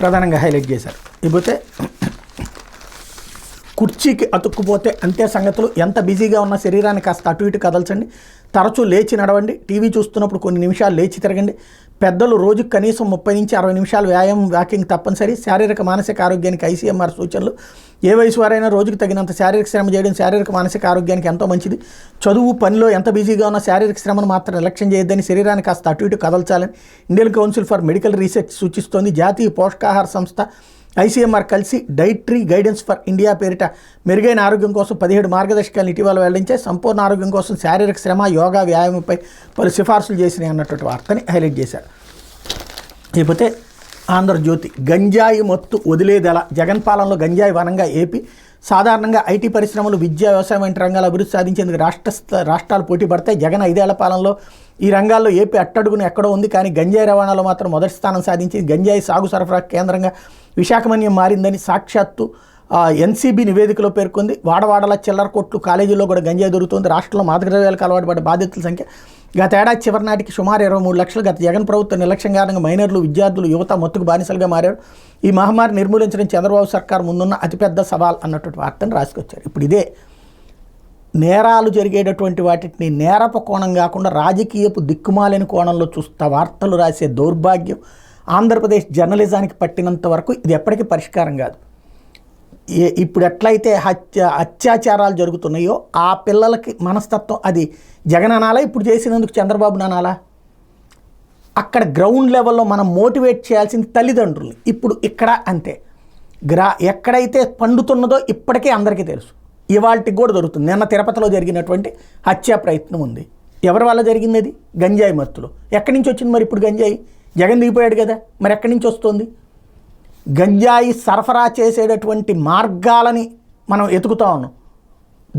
S1: ప్రధానంగా హైలైట్ చేశారు. ఇకపోతే కుర్చీకి అతుక్కుపోతే అంతే సంగతులు. ఎంత బిజీగా ఉన్న శరీరాన్ని కాస్త అటు ఇటు కదల్చండి. తరచూ లేచి నడవండి. టీవీ చూస్తున్నప్పుడు కొన్ని నిమిషాలు లేచి తిరగండి. పెద్దలు రోజుకు కనీసం 30 నుంచి 60 నిమిషాలు వ్యాయామం, వాకింగ్ తప్పనిసరి. శారీరక మానసిక ఆరోగ్యానికి ఐసీఎంఆర్ సూచనలు. ఏ వయసు వారైనా రోజుకు తగినంత శారీరక శ్రమ చేయడం శారీరక మానసిక ఆరోగ్యానికి ఎంతో మంచిది. చదువు, పనిలో ఎంత బిజీగా ఉన్నా శారీరక శ్రమను మాత్రం నిర్లక్ష్యం చేయొద్దని, శరీరాన్ని కాస్త అటు ఇటు కదల్చాలని Indian Council for Medical Research సూచిస్తోంది. జాతీయ పోషకాహార సంస్థ ఐసీఎంఆర్ కలిసి డైటరీ గైడెన్స్ ఫర్ ఇండియా పేరిట మెరుగైన ఆరోగ్యం కోసం 17 మార్గదర్శకాలను ఇటీవల వెల్లడించే సంపూర్ణ ఆరోగ్యం కోసం శారీరక శ్రమ, యోగా, వ్యాయామంపై పలు సిఫార్సులు చేసినాయి అన్నటువంటి వార్తని హైలైట్ చేశారు. లేకపోతే ఆంధ్రజ్యోతి, గంజాయి మత్తు వదిలేదెలా, జగన్ పాలనలో గంజాయి వనంగా ఏపీ. సాధారణంగా ఐటీ పరిశ్రమలు, విద్య, వ్యవసాయం వంటి రంగాల అభివృద్ధి సాధించేందుకు రాష్ట్రాలు పోటీ పడతాయి. జగన్ 5 ఏళ్ల పాలనలో ఈ రంగాల్లో ఏపీ అట్టడుగును ఎక్కడో ఉంది. కానీ గంజాయి రవాణాలో మాత్రం మొదటి స్థానం సాధించి గంజాయి సాగు సరఫరా కేంద్రంగా విశాఖమన్యం మారిందని సాక్షాత్తు ఎన్సీబీ నివేదికలో పేర్కొంది. వాడవాడల చిల్లర కొట్లు, కాలేజీల్లో కూడా గంజాయి దొరుకుతుంది. రాష్ట్రంలో మాదక ద్రవ్యాలకు అలవాటు పడ్డ బాధితుల సంఖ్య గత ఏడాది చివరి నాటికి సుమారు 23 లక్షలు. గత జగన్ ప్రభుత్వ నిర్లక్ష్యం కారణంగా మైనర్లు, విద్యార్థులు, యువత మత్తుకు బానిసలుగా మారారు. ఈ మహమ్మారి నిర్మూలించడం చంద్రబాబు సర్కార్ ముందున్న అతిపెద్ద సవాల్ అన్నటువంటి వార్తను రాసుకొచ్చారు. ఇప్పుడు ఇదే నేరాలు జరిగేటటువంటి వాటిని నేరపు కోణం కాకుండా రాజకీయపు దిక్కుమాలిన కోణంలో చూస్తా వార్తలు రాసే దౌర్భాగ్యం ఆంధ్రప్రదేశ్ జర్నలిజానికి పట్టినంత వరకు ఇది ఎప్పటికీ పరిష్కారం కాదు. ఇప్పుడు ఎట్లయితే అత్యాచారాలు జరుగుతున్నాయో ఆ పిల్లలకి మనస్తత్వం అది జగన్ అనాలా, ఇప్పుడు చేసినందుకు చంద్రబాబుని అనాలా? అక్కడ గ్రౌండ్ లెవెల్లో మనం మోటివేట్ చేయాల్సింది తల్లిదండ్రులు. ఇప్పుడు ఇక్కడ అంతే. ఎక్కడైతే పండుతున్నదో ఇప్పటికే అందరికీ తెలుసు. ఇవాళకి కూడా దొరుకుతుంది. నిన్న తిరుపతిలో జరిగినటువంటి హత్యా ప్రయత్నం ఉంది. ఎవరి వల్ల జరిగింది? అది గంజాయి మత్తులో. ఎక్కడి నుంచి వచ్చింది మరి ఇప్పుడు గంజాయి? జగన్ దిగిపోయాడు కదా, మరి ఎక్కడి నుంచి వస్తుంది? గంజాయి సరఫరా చేసేటటువంటి మార్గాలని మనం ఎతుకుతా ఉన్నాం.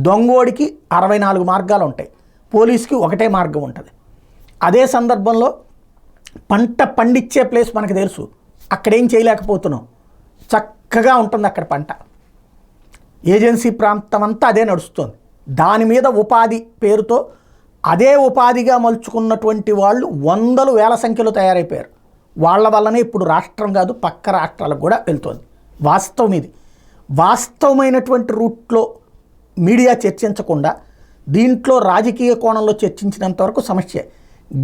S1: దొంగోడికి 64 మార్గాలు ఉంటాయి, పోలీస్కి ఒకటే మార్గం ఉంటుంది. అదే సందర్భంలో పంట పండించే ప్లేస్ మనకు తెలుసు, అక్కడేం చేయలేకపోతున్నాం. చక్కగా ఉంటుంది అక్కడ పంట. ఏజెన్సీ ప్రాంతం అంతా అదే నడుస్తుంది. దాని మీద ఉపాధి పేరుతో అదే ఉపాధిగా మలుచుకున్నటువంటి వాళ్ళు వందలు వేల సంఖ్యలో తయారైపోయారు. వాళ్ళ వల్లనే ఇప్పుడు రాష్ట్రం కాదు పక్క రాష్ట్రాలకు కూడా వెళ్తుంది. వాస్తవం ఇది. వాస్తవమైనటువంటి రూట్లో మీడియా చర్చించకుండా దీంట్లో రాజకీయ కోణంలో చర్చించినంతవరకు సమస్య.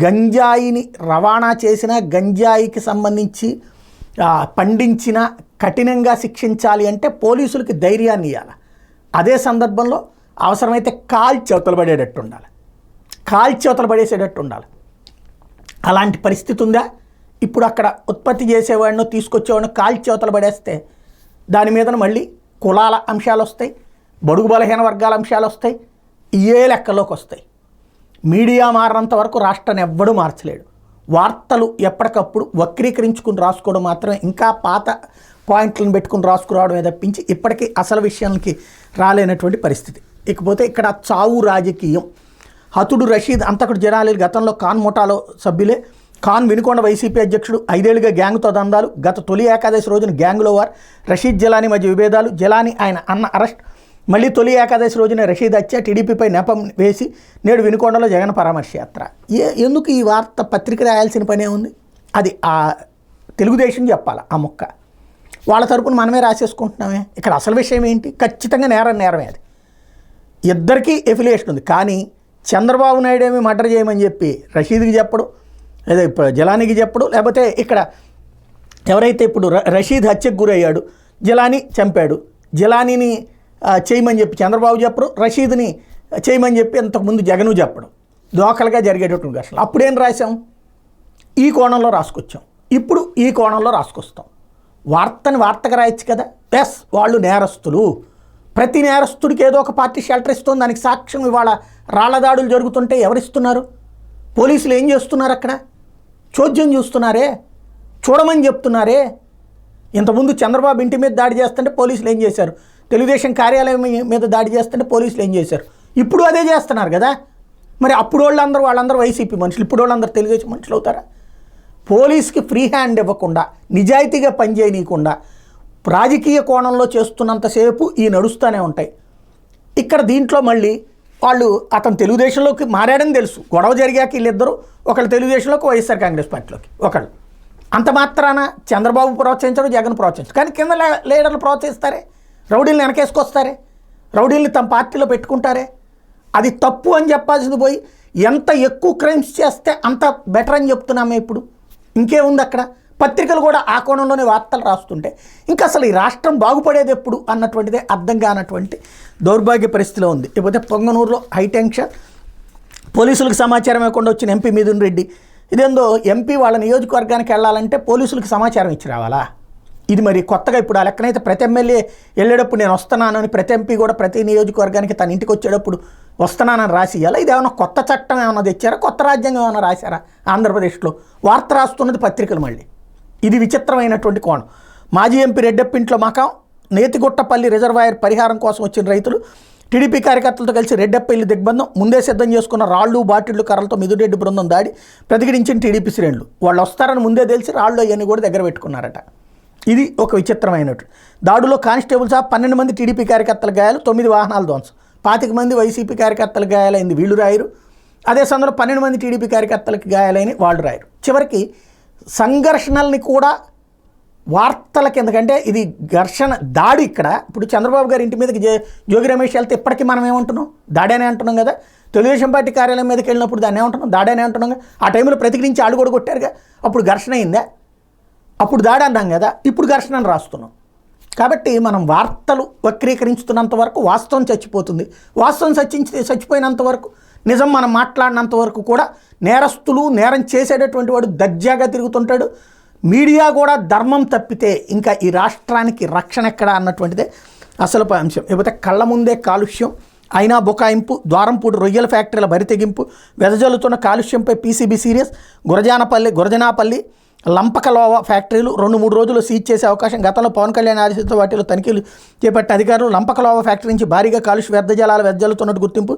S1: గంజాయిని రవాణా చేసిన, గంజాయికి సంబంధించి పండించిన కఠినంగా శిక్షించాలి అంటే పోలీసులకి ధైర్యాన్ని ఇవ్వాలి. అదే సందర్భంలో అవసరమైతే కాల్చేవతలు పడేటట్టు ఉండాలి, కాల్చేవతలు పడేసేటట్టు ఉండాలి. అలాంటి పరిస్థితి ఉందా? ఇప్పుడు అక్కడ ఉత్పత్తి చేసేవాడినో తీసుకొచ్చేవాడినో కాల్చేవతలు పడేస్తే దాని మీద మళ్ళీ కులాల అంశాలు వస్తాయి, బడుగు బలహీన వర్గాల అంశాలు వస్తాయి, ఏ లెక్కలోకి వస్తాయి. మీడియా మారినంత వరకు రాష్ట్రాన్ని ఎవ్వడూ మార్చలేడు. వార్తలు ఎప్పటికప్పుడు వక్రీకరించుకుని రాసుకోవడం మాత్రమే, ఇంకా పాత పాయింట్లను పెట్టుకుని రాసుకురావడమే తప్పించి ఇప్పటికీ అసలు విషయానికి రాలేనటువంటి పరిస్థితి. ఇకపోతే ఇక్కడ చావు రాజకీయం. హతుడు రషీద్ అంతకుడు జనాలి గతంలో ఖాన్ ముఠాలో సభ్యులే. ఖాన్ వినుకొండ వైసీపీ అధ్యక్షుడు. 5 ఏళ్లుగా గ్యాంగ్తో దందాలు. గత తొలి ఏకాదశి రోజున గ్యాంగ్లో వార్. రషీద్ జలానీ మధ్య విభేదాలు. జలానీ ఆయన అన్న అరెస్ట్. మళ్ళీ తొలి ఏకాదశి రోజున రషీద్ హత్య. టీడీపీపై నెపం వేసి నేడు వినుకొండలో జగన్ పరామర్శ యాత్ర. ఎందుకు ఈ వార్త పత్రిక రాయాల్సిన పనే ఉంది? అది ఆ తెలుగుదేశం చెప్పాలి ఆ ముక్క. వాళ్ళ తరపున మనమే రాసేసుకుంటున్నామే. ఇక్కడ అసలు విషయం ఏంటి? ఖచ్చితంగా నేరమే అది. ఇద్దరికీ ఎఫిలియేషన్ ఉంది. కానీ చంద్రబాబు నాయుడు ఏమి మర్డర్ చేయమని చెప్పి రషీద్కి చెప్పడు, లేదా జలానీకి చెప్పడు, లేకపోతే ఇక్కడ ఎవరైతే ఇప్పుడు రషీద్ హత్యకు గురయ్యాడు, జలానీ చంపాడు, జలానీని చేయమని చెప్పి చంద్రబాబు చెప్పడు, రషీద్ని చేయమని చెప్పి అంతకుముందు జగను చెప్పడు. దోకలుగా జరిగేటటువంటి ఘర్షణలు. అప్పుడేం రాసాం? ఈ కోణంలో రాసుకొచ్చాం. ఇప్పుడు ఈ కోణంలో రాసుకొస్తాం. వార్తని వార్తగా రాయొచ్చు కదా. వాళ్ళు నేరస్తులు. ప్రతి నేరస్తుడికి ఏదో ఒక పార్టీ షెల్టర్ ఇస్తుంది. దానికి సాక్ష్యం ఇవాళ రాళ్ల దాడులు జరుగుతుంటే ఎవరిస్తున్నారు? పోలీసులు ఏం చేస్తున్నారు? అక్కడ చోద్యం చూస్తున్నారే, చూడమని చెప్తున్నారే. ఇంతకుముందు చంద్రబాబు ఇంటి మీద దాడి చేస్తుంటే పోలీసులు ఏం చేశారు? తెలుగుదేశం కార్యాలయం మీద దాడి చేస్తుంటే పోలీసులు ఏం చేశారు? ఇప్పుడు అదే చేస్తున్నారు కదా. మరి అప్పుడు వాళ్ళందరూ వైసీపీ మనుషులు, ఇప్పుడు వాళ్ళందరూ తెలుగుదేశం మనుషులు అవుతారా? పోలీస్కి ఫ్రీ హ్యాండ్ ఇవ్వకుండా, నిజాయితీగా పనిచేయనీయకుండా రాజకీయ కోణంలో చేస్తున్నంతసేపు ఈ నడుస్తూనే ఉంటాయి. ఇక్కడ దీంట్లో మళ్ళీ వాళ్ళు అతను తెలుగుదేశంలోకి మారాడని తెలుసు. గొడవ జరిగాక వీళ్ళిద్దరూ ఒకళ్ళు తెలుగుదేశంలోకి, వైఎస్ఆర్ కాంగ్రెస్ పార్టీలోకి ఒకళ్ళు. అంత మాత్రాన చంద్రబాబు ప్రోత్సహించడం, జగన్ ప్రోత్సహించడం. కానీ కింద లీడర్లు ప్రోత్సహిస్తారే, రౌడీలను వెనకేసుకొస్తారే. రౌడీల్ని తమ పార్టీలో పెట్టుకుంటారే. అది తప్పు అని చెప్పాల్సింది పోయి ఎంత ఎక్కువ క్రైమ్స్ చేస్తే అంత బెటర్ అని చెప్తున్నామే. ఇప్పుడు ఇంకేముంది అక్కడ? పత్రికలు కూడా ఆ కోణంలోనే వార్తలు రాస్తుంటే ఇంకా అసలు ఈ రాష్ట్రం బాగుపడేది ఎప్పుడు అన్నటువంటిదే అర్థం కానటువంటి దౌర్భాగ్య పరిస్థితిలో ఉంది. ఇకపోతే పొంగనూరులో హైటెన్షన్, పోలీసులకు సమాచారం ఇవ్వకుండా వచ్చిన ఎంపీ మిథున్ రెడ్డి. ఇదేందో ఎంపీ వాళ్ళ నియోజకవర్గానికి వెళ్ళాలంటే పోలీసులకు సమాచారం ఇచ్చి రావాలా? ఇది మరి కొత్తగా ఇప్పుడు ఆ లెక్కనైతే ప్రతి ఎమ్మెల్యే వెళ్ళేటప్పుడు నేను వస్తున్నాను అని, ప్రతి ఎంపీ కూడా ప్రతి నియోజకవర్గానికి తన ఇంటికి వచ్చేటప్పుడు వస్తున్నానని రాసి ఇవ్వాలి. ఇది ఏమైనా కొత్త చట్టం ఏమైనా తెచ్చారా? కొత్త రాజ్యాంగం ఏమైనా రాశారా? ఆంధ్రప్రదేశ్లో వార్త రాస్తున్నది పత్రికలు. మళ్ళీ ఇది విచిత్రమైనటువంటి కోణం. మాజీ ఎంపీ రెడ్డెప్పింట్లో మకాం, నేతిగుట్టపల్లి రిజర్వాయర్ పరిహారం కోసం వచ్చిన రైతులు టీడీపీ కార్యకర్తలతో కలిసి రెడ్డెప్పల్లి దిగ్బంధం. ముందే సిద్ధం చేసుకున్న రాళ్ళు, బాటిళ్లు, కర్రలతో మిథున్ రెడ్డి బృందం దాడి. ప్రతిఘటించిన టీడీపీ శ్రేణులు. వాళ్ళు వస్తారని ముందే తెలిసి రాళ్ళు అవన్నీ కూడా దగ్గర పెట్టుకున్నారట. ఇది ఒక విచిత్రమైనట్టు. దాడులో కానిస్టేబుల్ సహా 12 మంది టీడీపీ కార్యకర్తల గాయాలు, 9 వాహనాలు ధ్వంసం. 25 మంది వైసీపీ కార్యకర్తల గాయాలైంది, వీళ్ళు రాయరు. అదే సందర్భంలో 12 మంది టీడీపీ కార్యకర్తలకు గాయాలైన వాళ్ళు రాయరు. చివరికి సంఘర్షణల్ని కూడా వార్తలకి, ఎందుకంటే ఇది ఘర్షణ దాడి. ఇక్కడ ఇప్పుడు చంద్రబాబు గారి ఇంటి మీదకి జోగి రమేష్ వెళ్తే ఇప్పటికీ మనం ఏమంటున్నాం? దాడేనే అంటున్నాం కదా. తెలుగుదేశం పార్టీ కార్యాలయం మీదకి వెళ్ళినప్పుడు దాన్ని ఏమంటున్నాం? దాడేనే అంటున్నాం కదా. ఆ టైంలో ప్రతిఘటించి ఆడు కూడా కొట్టారుగా. అప్పుడు ఘర్షణ అయిందా? అప్పుడు దాడి అన్నాం కదా. ఇప్పుడు ఘర్షణను రాస్తున్నాం. కాబట్టి మనం వార్తలు వక్రీకరించుతున్నంత వరకు వాస్తవం చచ్చిపోతుంది. వాస్తవం చచ్చిపోయినంత వరకు, నిజం మనం మాట్లాడినంత వరకు కూడా నేరస్తులు, నేరం చేసేటటువంటి వాడు దర్జాగా తిరుగుతుంటాడు. మీడియా కూడా ధర్మం తప్పితే ఇంకా ఈ రాష్ట్రానికి రక్షణ ఎక్కడా అన్నటువంటిదే అసలు అంశం. లేకపోతే కళ్ళ ముందే కాలుష్యం అయినా బుకాయింపు, ద్వారంపూడి రొయ్యల ఫ్యాక్టరీల బరితెగింపు, వెదజల్లుతున్న కాలుష్యంపై పీసీబీ సీరియస్. గురజానపల్లి లంపకలోవ ఫ్యాక్టరీలు 2-3 రోజులు సీజ్ చేసే అవకాశం. గతంలో పవన్ కళ్యాణ్ ఆదేశంతో వాటిలో తనిఖీలు చేపట్టే అధికారులు. లంపకలోవ ఫ్యాక్టరీ నుంచి భారీగా కాలుష్య వ్యర్థ జలాలు వెదజల్లుతున్నట్టు గుర్తింపు.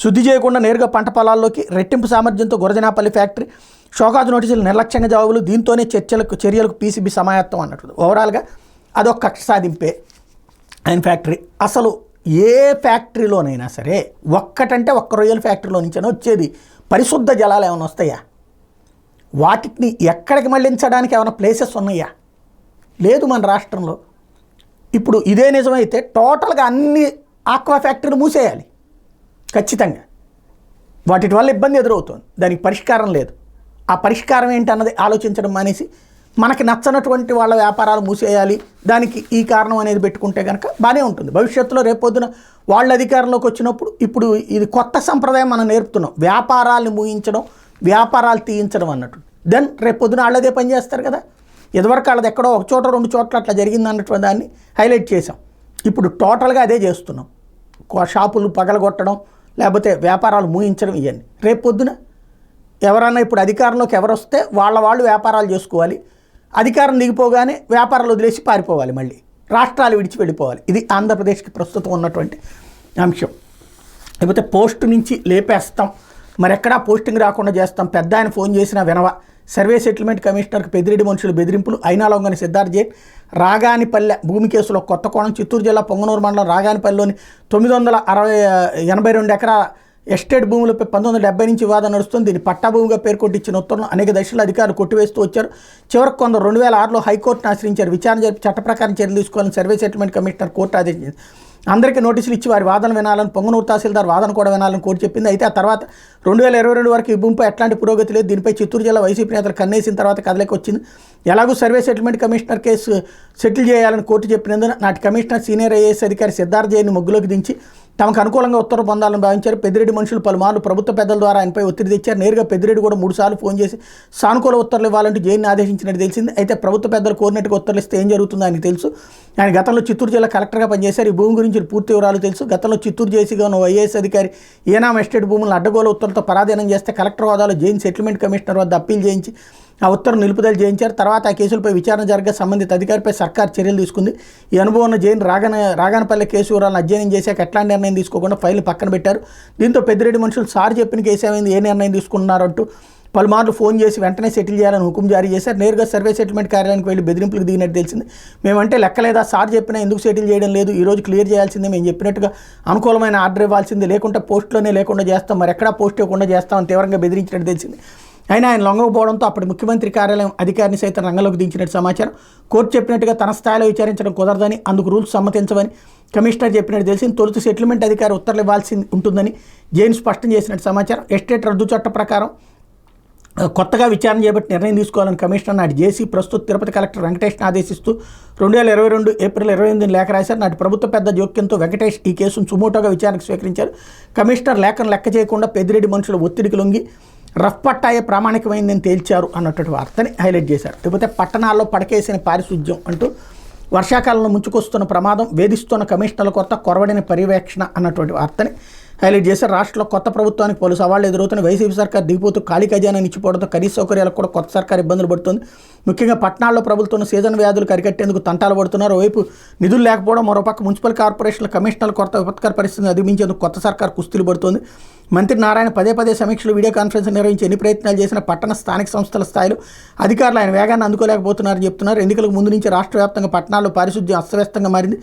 S1: శుద్ధి చేయకుండా నేరుగా పంట పొలాల్లోకి. రెట్టింపు సామర్థ్యంతో గురజానపల్లి ఫ్యాక్టరీ. షోకాజు నోటీసులు, నిర్లక్ష్యంగా జవాబులు. దీంతోనే చర్యలకు పీసీబీ సమాయత్తం అన్నట్టు. ఓవరాల్గా అదొక కక్ష సాధింపే ఆయన ఫ్యాక్టరీ. అసలు ఏ ఫ్యాక్టరీలోనైనా సరే ఒక్కటంటే ఒక్క రొయ్యల ఫ్యాక్టరీలో నుంచైనా వచ్చేది పరిశుద్ధ జలాలు ఏమైనా వస్తాయా? వాటిని ఎక్కడికి మళ్లించడానికి ఏమైనా ప్లేసెస్ ఉన్నాయా? లేదు మన రాష్ట్రంలో. ఇప్పుడు ఇదే నిజమైతే టోటల్గా అన్ని ఆక్వా ఫ్యాక్టరీలు మూసేయాలి ఖచ్చితంగా. వాటి వల్ల ఇబ్బంది ఎదురవుతుంది. దానికి పరిష్కారం లేదు. ఆ పరిష్కారం ఏంటన్నది ఆలోచించడం మానేసి మనకి నచ్చనటువంటి వాళ్ళ వ్యాపారాలు మూసేయాలి, దానికి ఈ కారణం అనేది పెట్టుకుంటే కనుక బాగానే ఉంటుంది. భవిష్యత్తులో రేపొద్దున వాళ్ళ అధికారంలోకి వచ్చినప్పుడు ఇప్పుడు ఇది కొత్త సంప్రదాయం మనం నేర్పుతున్నాం. వ్యాపారాలను మూయించడం, వ్యాపారాలు తీయించడం అన్నట్టు. దెన్ రేపొద్దున వాళ్ళు అదే పని చేస్తారు కదా. ఇదివరకు వాళ్ళది ఎక్కడో 1 చోట 2 చోట్ల అట్లా జరిగింది అన్నటువంటి దాన్ని హైలైట్ చేసాం. ఇప్పుడు టోటల్గా అదే చేస్తున్నాం. షాపులు పగలగొట్టడం, లేకపోతే వ్యాపారాలు మూయించడం, ఇవన్నీ. రేపొద్దున ఎవరన్నా ఇప్పుడు అధికారంలోకి ఎవరు వస్తే వాళ్ళు వ్యాపారాలు చేసుకోవాలి. అధికారం దిగిపోగానే వ్యాపారాలు వదిలేసి పారిపోవాలి, మళ్ళీ రాష్ట్రాలు విడిచి వెళ్ళిపోవాలి. ఇది ఆంధ్రప్రదేశ్కి ప్రస్తుతం ఉన్నటువంటి అంశం. లేకపోతే పోస్టు నుంచి లేపేస్తాం, మరి ఎక్కడా పోస్టింగ్ రాకుండా చేస్తాం. పెద్ద ఆయన ఫోన్ చేసినా వినవా. సర్వే సెటిల్మెంట్ కమిషనర్కి పెద్దిరెడ్డి మనుషులు బెదిరింపులు. అయినా లొంగని సిద్ధార్థ్ జైన్. రాగానిపల్లె భూమి కేసులో కొత్త కోణం. చిత్తూరు జిల్లా పొంగనూరు మండలం రాగానిపల్లిలోని 982 ఎకరాల ఎస్టేట్ భూములపై 1970 నుంచి వివాదం నడుస్తుంది. దీన్ని పట్టాభూమిగా పేర్కొంటూ ఇచ్చిన ఉత్తర్వులను అనేక దశల్లో అధికారులు కొట్టివేస్తూ వచ్చారు. చివరికి కొందరు 2006లో హైకోర్టును ఆశ్రయించారు. విచారణ జరిపి చట్ట ప్రకారం చర్యలు తీసుకోవాలని సర్వే సెటిల్మెంట్ కమిషనర్ కోర్టు ఆదేశించింది. అందరికీ నోటీసులు ఇచ్చి వారి వాదన వినాలని, పొంగనూరు తహసీల్దార్ వాదన కూడా వినాలని కోర్టు చెప్పింది. అయితే ఆ తర్వాత 2022 వరకు ఈ భూమిపై ఎట్లాంటి పురోగతి లేదు. దీనిపై చిత్తూరు జిల్లా వైసీపీ నేతలు కన్నేసిన తర్వాత కదలికి వచ్చింది. ఎలాగూ survey settlement commissioner case settle చేయాలని కోర్టు చెప్పినందున నాటి కమిషనర్ సీనియర్ ఐఏఎస్ అధికారి సిద్ధార్థ్ జైన్ని ముగ్గులోకి దించి తమకు అనుకూలంగా ఉత్తర్వు పొందాలని భావించారు. పెద్దిరెడ్డి మనుషులు పలుమార్లు ప్రభుత్వ పెద్దల ద్వారా ఆయనపై ఒత్తిడి తెచ్చారు. నేరుగా పెద్దిరెడ్డి కూడా 3 సార్లు ఫోన్ చేసి సానుకూల ఉత్తర్వులు ఇవ్వాలంటూ జైన్ని ఆదేశించినట్టు తెలిసింది. అయితే ప్రభుత్వ పెద్దలు కోరినట్టుగా ఉత్తర్వులు ఇస్తే ఏం జరుగుతుందో ఆయనకు తెలుసు. ఆయన గతంలో చిత్తూరు జిల్లా కలెక్టర్గా పనిచేశారు. ఈ భూమి గురించి పూర్తి వివరాలు తెలుసు. గతంలో చిత్తూరు జేసీగా ఉన్న ఐఏఎస్ అధికారి ఏనాం ఎస్టేట్ భూములను అడ్డగోలు ఉత్తర్వులతో పరాధీనం చేస్తే కలెక్టర్ హోదాలో జైన్ సెటిల్మెంట్ కమిషనర్ వద్ద అప్పీల్ చేయించి ఆ ఉత్తర్వు నిలుపుదల చేయించారు. తర్వాత ఆ కేసులపై విచారణ జరగ సంబంధిత అధికారిపై సర్కార్ చర్యలు తీసుకుంది. ఈ అనుభవం ఉన్న జైన్ రాగానపల్లి కేసు వివరాలను అధ్యయనం చేశాక ఎట్లాంటి నిర్ణయం తీసుకోకుండా ఫైల్ని పక్కన పెట్టారు. దీంతో పెద్దిరెడ్డి మనుషులు సార్ చెప్పిన కేసు ఏమైంది, ఏ నిర్ణయం తీసుకున్నారంటూ పలుమార్లు ఫోన్ చేసి వెంటనే సెటిల్ చేయాలని హుకుం జారీ చేశారు. నేరుగా సర్వే సెటిల్మెంట్ కార్యాలయానికి వెళ్ళి బెదిరింపులకు దిగినట్టు తెలిసింది. మేమంటే లెక్కలేదా, సార్ చెప్పినా ఎందుకు సెటిల్ చేయడం లేదు, ఈరోజు క్లియర్ చేయాల్సిందే, మేము చెప్పినట్టుగా అనుకూలమైన ఆర్డర్ ఇవ్వాల్సిందే, లేకుంటే పోస్టులోనే లేకుండా చేస్తాం, మరి ఎక్కడా పోస్ట్ ఇవ్వకుండా చేస్తామని తీవ్రంగా బెదిరించినట్టు తెలిసింది. అయినా ఆయన లొంగకపోవడంతో అప్పటి ముఖ్యమంత్రి కార్యాలయం అధికారిని సైతం రంగంలోకి దించినట్టు సమాచారం. కోర్టు చెప్పినట్టుగా తన స్థాయిలో విచారించడం కుదరదని, అందుకు రూల్స్ సమ్మతించవని కమిషనర్ చెప్పినట్టు తెలిసింది. తొలుత సెటిల్మెంట్ అధికారి ఉత్తర్వులు ఇవ్వాల్సి ఉంటుందని జైన్ స్పష్టం చేసినట్టు సమాచారం. ఎస్టేట్ రద్దు చట్ట ప్రకారం కొత్తగా విచారణ చేపట్టి నిర్ణయం తీసుకోవాలని కమిషనర్ నాటి జేసీ ప్రస్తుత తిరుపతి కలెక్టర్ వెంకటేష్ని ఆదేశిస్తూ 2022 ఏప్రిల్ 28 లేఖ రాశారు. నాటి ప్రభుత్వ పెద్ద జోక్యంతో వెంకటేష్ ఈ కేసును సుమోటోగా విచారణకు స్వీకరించారు. కమిషనర్ లేఖను లెక్క చేయకుండా పెద్దిరెడ్డి మనుషుల ఒత్తిడికి లొంగి రఫ్ పట్టాయే ప్రామాణికమైందని తేల్చారు అన్నటువంటి వార్తని హైలైట్ చేశారు. లేకపోతే పట్టణాల్లో పడకేసిన పారిశుధ్యం అంటూ వర్షాకాలంలో ముంచుకొస్తున్న ప్రమాదం, వేధిస్తున్న కమిషనర్ల కొత్త కొరవడిన పర్యవేక్షణ అన్నటువంటి వార్తని హైలైట్ చేశారు. రాష్ట్రంలో కొత్త ప్రభుత్వానికి పలు సవాళ్లు ఎదురవుతున్న వైసీపీ సర్కార్ దిగిపోతూ ఖాళీ ఖజానా నిచ్చిపోవడంతో కనీస సౌకర్యాలకు కూడా కొత్త సర్కార్ ఇబ్బందులు పడుతుంది. ముఖ్యంగా పట్టణాల్లో ప్రభుత్వం సీజన్ వ్యాధులు కరికట్టేందుకు తంటాలు పడుతున్నారు. ఓవైపు నిధులు లేకపోవడం, మరోపక్క మున్సిపల్ కార్పొరేషన్ల కమిషనర్ల కొత్త విపత్కర పరిస్థితిని అధిగమించేందుకు కొత్త సర్కార్ కుస్తీలు పడుతోంది. మంత్రి నారాయణ పదే సమీక్షలు, వీడియో కాన్ఫరెన్స్ నిర్వహించి ఎన్ని ప్రయత్నాలు చేసినా పట్టణ స్థానిక సంస్థల స్థాయిలో అధికారులు ఆయన వేగాన్ని అందుకోలేకపోతున్నారని చెప్తున్నారు. ఎన్నికలకు ముందు నుంచి రాష్ట్ర వ్యాప్తంగా పట్టణాల్లో పారిశుధ్యం అస్తవ్యస్తంగా మారింది.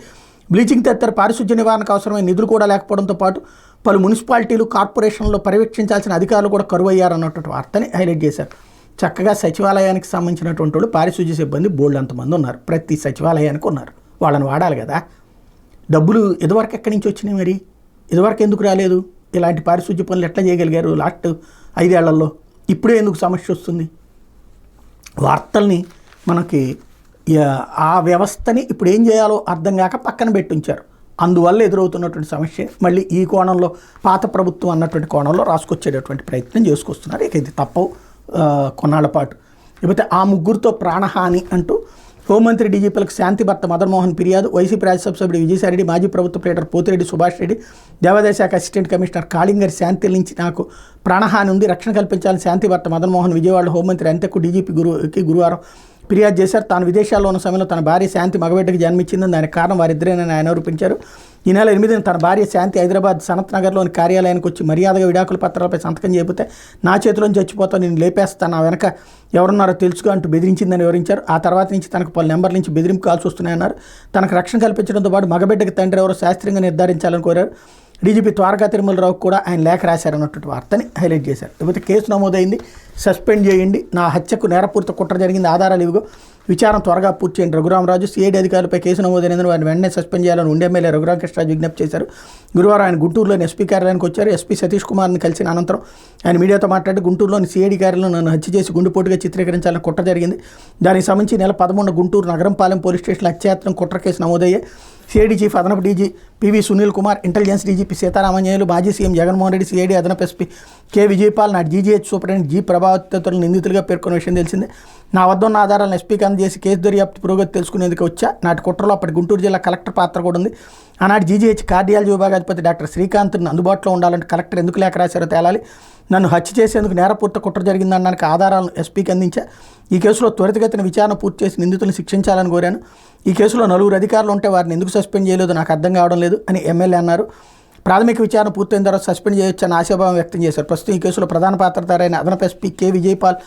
S1: బ్లీచింగ్ తదితర పారిశుధ్య నివారణకు అవసరమైన నిధులు కూడా లేకపోవడంతో పాటు పలు మున్సిపాలిటీలు, కార్పొరేషన్లో పర్యవేక్షించాల్సిన అధికారులు కూడా కరువయ్యారన్నటువంటి వార్తని హైలైట్ చేశారు. చక్కగా సచివాలయానికి సంబంధించినటువంటి వాళ్ళు పారిశుధ్య సిబ్బంది బోల్డ్ అంతమంది ఉన్నారు. ప్రతి సచివాలయానికి ఉన్నారు. వాళ్ళని వాడాలి కదా. డబ్బులు ఇదివరకు ఎక్కడి నుంచి వచ్చినాయి? మరి ఇదివరకు ఎందుకు రాలేదు? ఇలాంటి పారిశుధ్య పనులు ఎట్లా చేయగలిగారు లాస్ట్ 5 ఏళ్లలో? ఇప్పుడే ఎందుకు సమస్య వస్తుంది? వార్తల్ని మనకి ఆ వ్యవస్థని ఇప్పుడు ఏం చేయాలో అర్థం కాక పక్కన పెట్టుంచారు. అందువల్ల ఎదురవుతున్నటువంటి సమస్య మళ్ళీ ఈ కోణంలో పాత ప్రభుత్వం అన్నటువంటి కోణంలో రాసుకొచ్చేటటువంటి ప్రయత్నం చేసుకొస్తున్నారు. ఇక ఇది తప్పవు కొన్నాళ్ల పాటు. లేకపోతే ఆ ముగ్గురితో ప్రాణహాని అంటూ హోంమంత్రి డీజీపీలకు శాంతి భర్త మదన్మోహన్ ఫిర్యాదు. వైసీపీ రాజ్యసభ సభ్యుడు విజయసాయిరెడ్డి, మాజీ ప్రభుత్వ ప్లేటర్ పోతిరెడ్డి సుభాష్ రెడ్డి, దేవాదాయ శాఖ అసిస్టెంట్ కమిషనర్ కాళింగరి శాంతి నుంచి నాకు ప్రాణహాని ఉంది, రక్షణ కల్పించాలని శాంతి భర్త మదన్మోహన్ విజయవాడలో హోంమంత్రి అంతకు డీజీపీ గురువారం ఫిర్యాదు చేశారు. తాను విదేశాల్లో ఉన్న సమయంలో తన భార్య శాంతి మగబిడ్డకి జన్మించిందని, దానికి కారణం వారిద్దరేనని ఆయన ఆరోపించారు. ఈ నెల 8న తన భార్య శాంతి హైదరాబాద్ సనత్ నగర్లోని కార్యాలయానికి వచ్చి మర్యాదగా విడాకుల పత్రాలపై సంతకం చేయకపోతే నా చేతిలోంచి చచ్చిపోతాను, నేను లేపేస్తాను, నా వెనక ఎవరున్నారో తెలుసుకో అంటూ బెదిరించిందని వివరించారు. ఆ తర్వాత నుంచి తనకు పలు నెంబర్ల నుంచి బెదిరింపు కాల్స్ వస్తున్నాయన్నారు. తనకు రక్షణ కల్పించడంతో పాటు మగబిడ్డకి తండ్రి ఎవరో శాస్త్రీయంగా నిర్ధారించాలని కోరారు. డీజీపీ ద్వారకా తిరుమలరావు కూడా ఆయన లేఖ రాశారన్నటువంటి వార్తని హైలైట్ చేశారు. లేకపోతే కేసు నమోదైంది, సస్పెండ్ చేయండి, నా హత్యకు నేరపూరిత కుట్ర జరిగింది, ఆధారాలు ఇవిగో, విచారణ త్వరగా పూర్తి చేయండి. రఘురామరాజు సిఐడి అధికారులపై కేసు నమోదైనందున వారిని వెంటనే సస్పెండ్ చేయాలని ఉండి ఎమ్మెల్యే రఘురామకృష్ణరాజు విజ్ఞప్తి చేశారు. గురువారం ఆయన గుంటూరులోని ఎస్పీ కార్యాలయానికి వచ్చారు. ఎస్పీ సతీష్ కుమార్ని కలిసిన అనంతరం ఆయన మీడియాతో మాట్లాడి గుంటూరులోని సిఐడి కార్యాలయంలో నన్ను హత్య చేసి గుండెపోటుగా చిత్రీకరించాలని కుట్ర జరిగింది. దానికి సంబంధించి నెల 11 గుంటూరు నగరంపాలెం పోలీస్ స్టేషన్లో హత్యాయత్నం కుట్ర కేసు నమోదయ్యాయి. సిఐడి చీఫ్ అదనపు DG PV Sunil Kumar, intelligence DGP Seetharamanjaneyulu, మాజీ సీఎం జగన్మోహన్ రెడ్డి, సిఐడి అదనపు ఎస్పీ కె విజయపాల్, నాటి జీజీహెచ్ సూపరింటెండెంట్ జి ప్రభావితులను నిందితులుగా పేర్కొన్న విషయం తెలిసిందే. నా వద్ద ఉన్న ఆధారాలను ఎస్పీకి అందజేసి కేసు దర్యాప్తు పురోగతి తెలుసుకునేందుకు వచ్చా. నాటి కుట్రలో అప్పటి గుంటూరు జిల్లా కలెక్టర్ పాత్ర కూడా ఉంది. ఆనాటి జీజీహెచ్ కార్డియాలజీ విభాగాధిపతి డాక్టర్ శ్రీకాంత్ని అందుబాటులో ఉండాలంటే కలెక్టర్ ఎందుకు లేఖ రాశారో తేలాలి. నన్ను హత్య చేసేందుకు నేరపూర్త కుట్ర జరిగిందనడానికి ఆధారాలను ఎస్పీకి అందించా. ఈ కేసులో త్వరితగతిన విచారణ పూర్తి చేసి నిందితులను శిక్షించాలని కోరాను. ఈ కేసులో 4 అధికారులు ఉంటే వారిని ఎందుకు సస్పెండ్ చేయలేదో నాకు అర్థం కావడం లేదు అని ఎమ్మెల్యే అన్నారు. ప్రాథమిక విచారణ పూర్తయిన తర్వాత సస్పెండ్ చేయొచ్చని ఆశాభావం వ్యక్తం చేశారు. ప్రస్తుతం ఈ కేసులో ప్రధాన పాత్రధారైన అదనపు ఎస్పీ కె విజయపాల్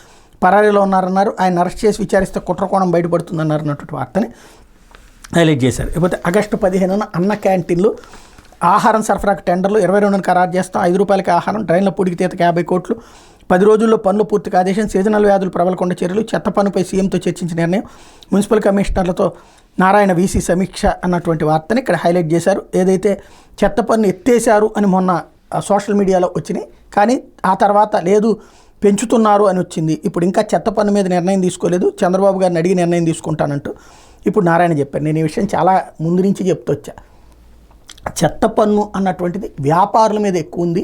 S1: పరారీలో ఉన్నారన్నారు. ఆయన అరెస్ట్ చేసి విచారిస్తే కుట్రకోణం బయటపడుతుందన్నారు అన్నటువంటి వార్తని హైలైట్ చేశారు. లేకపోతే ఆగస్టు 15న అన్న క్యాంటీన్లు ఆహారం సరఫరాకు టెండర్లు 22న ఖరారు చేస్తాం. 5 రూపాయలకి ఆహారం, డ్రైన్ల పూడికి తీతకి 50 కోట్లు, 10 రోజుల్లో పనులు పూర్తికి ఆదేశం, సీజనల్ వ్యాధులు ప్రబలకుండా చర్యలు, చెత్త పన్నుపై సీఎంతో చర్చించిన నిర్ణయం, మున్సిపల్ కమిషనర్లతో నారాయణ వీసీ సమీక్ష అన్నటువంటి వార్తని ఇక్కడ హైలైట్ చేశారు. ఏదైతే చెత్త పన్ను ఎత్తేశారు అని మొన్న సోషల్ మీడియాలో వచ్చినాయి, కానీ ఆ తర్వాత లేదు పెంచుతున్నారు అని వచ్చింది. ఇప్పుడు ఇంకా చెత్త పన్ను మీద నిర్ణయం తీసుకోలేదు, చంద్రబాబు గారిని అడిగి నిర్ణయం తీసుకుంటానంటూ ఇప్పుడు నారాయణ చెప్పారు. నేను ఈ విషయం చాలా ముందు నుంచి చెప్తొచ్చా. చెత్త పన్ను అన్నటువంటిది వ్యాపారుల మీద ఎక్కువ ఉంది,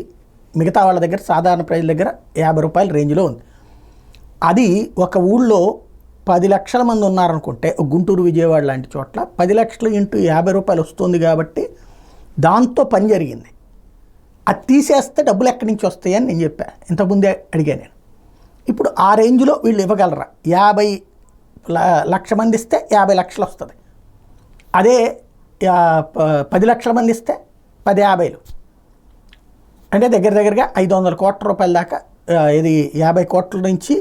S1: మిగతా వాళ్ళ దగ్గర సాధారణ ప్రజల దగ్గర 50 రూపాయల రేంజ్లో ఉంది. అది ఒక ఊళ్ళో 10 లక్షల మంది ఉన్నారనుకుంటే, గుంటూరు విజయవాడ లాంటి చోట్ల 10 లక్షలు ఇంటూ 50 రూపాయలు వస్తుంది కాబట్టి దాంతో పని జరిగింది. అది తీసేస్తే డబ్బులు ఎక్కడి నుంచి వస్తాయని నేను చెప్పాను, ఇంతకుముందే అడిగాను నేను. ఇప్పుడు ఆ రేంజ్లో వీళ్ళు ఇవ్వగలరా? 50 లక్ష మంది ఇస్తే 50 లక్షలు వస్తుంది. అదే 10 లక్షల మంది ఇస్తే 10 50లు అంటే దగ్గరగా 500 కోట్ల రూపాయల దాకా. ఇది 50 కోట్ల నుంచి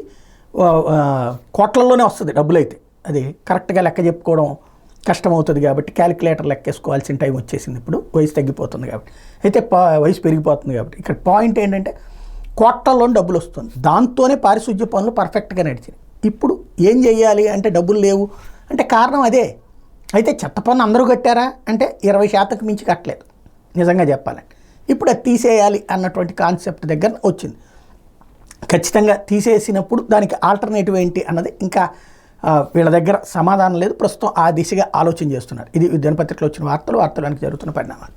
S1: కోట్లలోనే వస్తుంది డబ్బులు. అయితే అది కరెక్ట్గా లెక్క చెప్పుకోవడం కష్టమవుతుంది కాబట్టి క్యాలిక్యులేటర్ లెక్కేసుకోవాల్సిన టైం వచ్చేసింది. ఇప్పుడు వయసు తగ్గిపోతుంది కాబట్టి, అయితే వయసు పెరిగిపోతుంది కాబట్టి. ఇక్కడ పాయింట్ ఏంటంటే కోట్లలోని డబ్బులు వస్తుంది. దాంతోనే పారిశుద్ధ్య పనులు పర్ఫెక్ట్గా నడిచినాయి. ఇప్పుడు ఏం చేయాలి అంటే డబ్బులు లేవు అంటే కారణం అదే. అయితే చెత్త పన్ను అందరూ కట్టారా అంటే 20% మించి కట్టలేదు నిజంగా చెప్పాలంటే. ఇప్పుడు అది తీసేయాలి అన్నటువంటి కాన్సెప్ట్ దగ్గర వచ్చింది. ఖచ్చితంగా తీసేసినప్పుడు దానికి ఆల్టర్నేటివ్ ఏంటి అన్నది ఇంకా వీళ్ళ దగ్గర సమాధానం లేదు. ప్రస్తుతం ఆ దిశగా ఆలోచన చేస్తున్నారు. ఇది దినపత్రికలో వచ్చిన వార్తలు వెనక జరుగుతున్న పరిణామాలు.